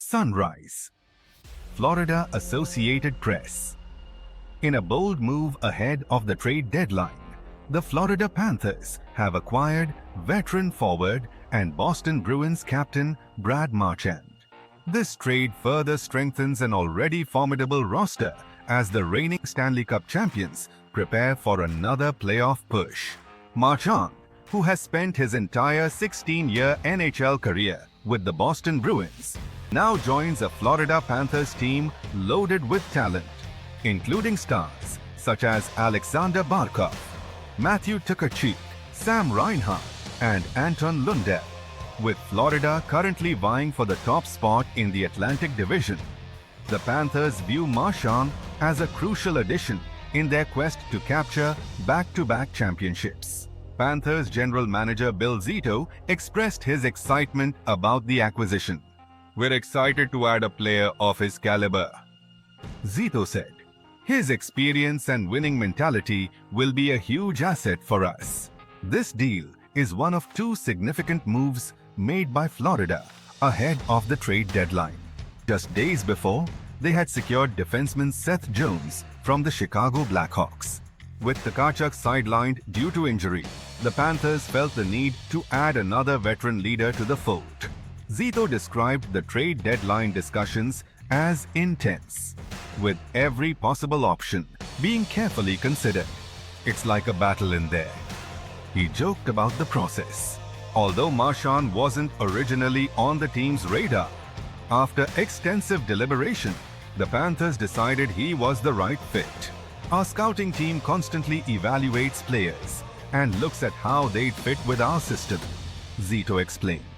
Sunrise. Florida Associated Press. In a bold move ahead of the trade deadline, the Florida Panthers have acquired veteran forward and Boston Bruins captain Brad Marchand. This trade further strengthens an already formidable roster as the reigning Stanley Cup champions prepare for another playoff push. Marchand, who has spent his entire 16-year NHL career with the Boston Bruins, now joins a Florida Panthers team loaded with talent, including stars such as Aleksander Barkov, Matthew Tkachuk, Sam Reinhart, and Anton Lundell. With Florida currently vying for the top spot in the Atlantic Division, the Panthers view Marchand as a crucial addition in their quest to capture back-to-back championships. Panthers general manager Bill Zito expressed his excitement about the acquisition. "We're excited to add a player of his caliber," Zito said. "His experience and winning mentality will be a huge asset for us." This deal is one of two significant moves made by Florida ahead of the trade deadline. Just days before, they had secured defenseman Seth Jones from the Chicago Blackhawks. With Tkachuk sidelined due to injury, the Panthers felt the need to add another veteran leader to the fold. Zito described the trade deadline discussions as intense, with every possible option being carefully considered. "It's like a battle in there," he joked about the process. Although Marchand wasn't originally on the team's radar, after extensive deliberation, the Panthers decided he was the right fit. "Our scouting team constantly evaluates players and looks at how they'd fit with our system," Zito explained.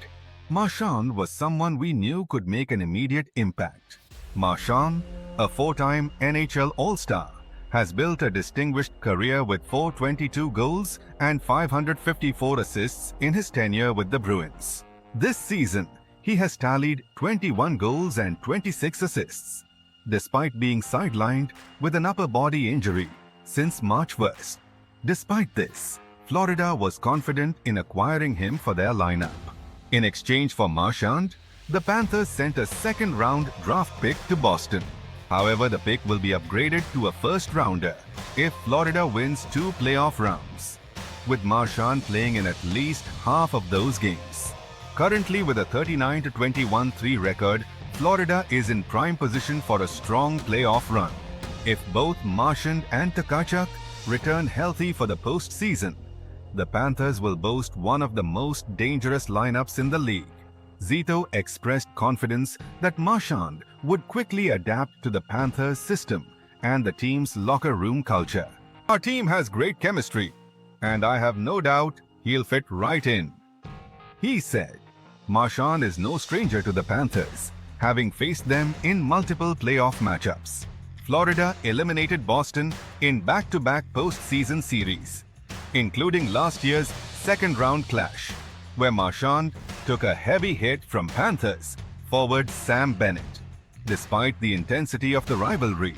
Marchand was someone we knew could make an immediate impact. Marchand, a four-time NHL All-Star, has built a distinguished career with 422 goals and 554 assists in his tenure with the Bruins. This season, he has tallied 21 goals and 26 assists, despite being sidelined with an upper body injury since March 1st. Despite this, Florida was confident in acquiring him for their lineup. In exchange for Marchand, the Panthers sent a second-round draft pick to Boston. However, the pick will be upgraded to a first-rounder if Florida wins 2 playoff rounds, with Marchand playing in at least half of those games. Currently with a 39-21-3 record, Florida is in prime position for a strong playoff run. If both Marchand and Tkachuk return healthy for the postseason, the Panthers will boast one of the most dangerous lineups in the league. Zito expressed confidence that Marchand would quickly adapt to the Panthers' system and the team's locker room culture. "Our team has great chemistry, and I have no doubt he'll fit right in," he said. Marchand is no stranger to the Panthers, having faced them in multiple playoff matchups. Florida eliminated Boston in back-to-back postseason series, including last year's second-round clash, where Marchand took a heavy hit from Panthers forward Sam Bennett. Despite the intensity of the rivalry,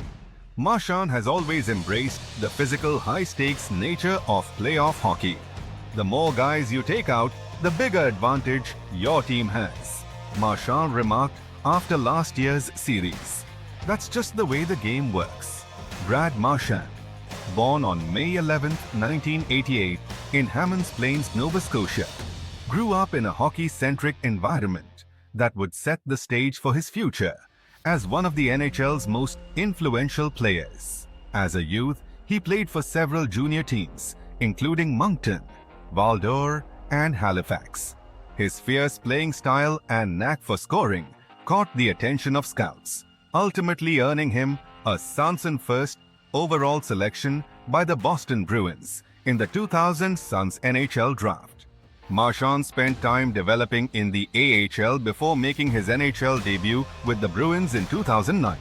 Marchand has always embraced the physical, high-stakes nature of playoff hockey. "The more guys you take out, the bigger advantage your team has," Marchand remarked after last year's series. "That's just the way the game works." Brad Marchand, born on May 11, 1988 in Hammonds Plains, Nova Scotia, grew up in a hockey-centric environment that would set the stage for his future as one of the NHL's most influential players. As a youth, he played for several junior teams, including Moncton, Val-d'Or, and Halifax. His fierce playing style and knack for scoring caught the attention of scouts, ultimately earning him a Sanson first overall selection by the Boston Bruins in the 2000 Suns NHL draft. Marchand spent time developing in the AHL before making his NHL debut with the Bruins in 2009.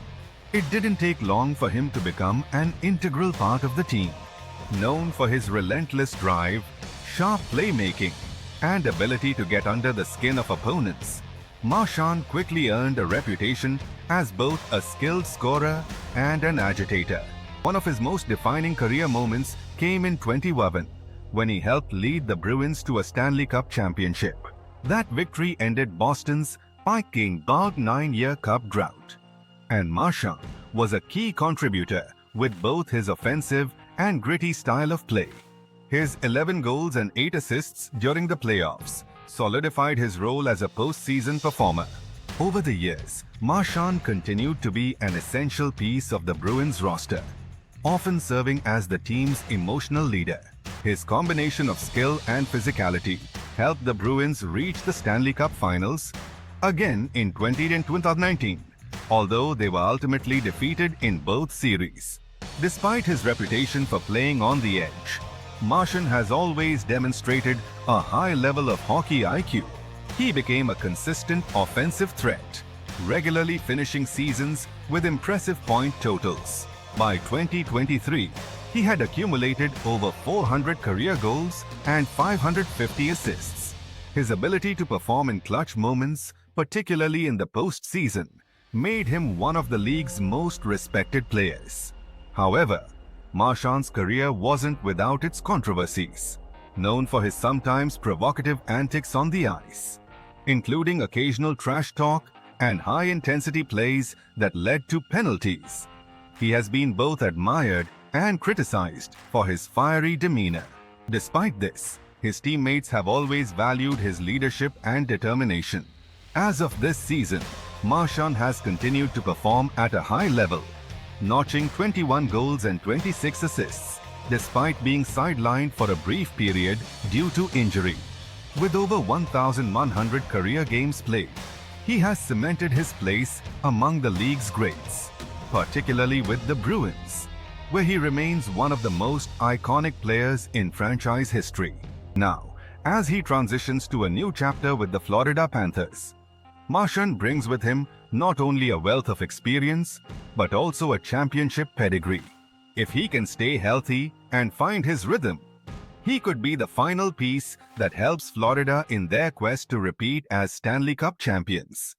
It didn't take long for him to become an integral part of the team. Known for his relentless drive, sharp playmaking, and ability to get under the skin of opponents, Marchand quickly earned a reputation as both a skilled scorer and an agitator. One of his most defining career moments came in 2011, when he helped lead the Bruins to a Stanley Cup championship. That victory ended Boston's spiking dog 9-year cup drought. And Marchand was a key contributor with both his offensive and gritty style of play. His 11 goals and 8 assists during the playoffs solidified his role as a postseason performer. Over the years, Marchand continued to be an essential piece of the Bruins roster, often serving as the team's emotional leader. His combination of skill and physicality helped the Bruins reach the Stanley Cup finals again in 2020 and 2019, although they were ultimately defeated in both series. Despite his reputation for playing on the edge, Marchand has always demonstrated a high level of hockey IQ. He became a consistent offensive threat, regularly finishing seasons with impressive point totals. By 2023, he had accumulated over 400 career goals and 550 assists. His ability to perform in clutch moments, particularly in the postseason, made him one of the league's most respected players. However, Marchand's career wasn't without its controversies. Known for his sometimes provocative antics on the ice, including occasional trash talk and high-intensity plays that led to penalties, he has been both admired and criticized for his fiery demeanor. Despite this, his teammates have always valued his leadership and determination. As of this season, Marchand has continued to perform at a high level, notching 21 goals and 26 assists, despite being sidelined for a brief period due to injury. With over 1,100 career games played, he has cemented his place among the league's greats, particularly with the Bruins, where he remains one of the most iconic players in franchise history. Now, as he transitions to a new chapter with the Florida Panthers, Marchand brings with him not only a wealth of experience, but also a championship pedigree. If he can stay healthy and find his rhythm, he could be the final piece that helps Florida in their quest to repeat as Stanley Cup champions.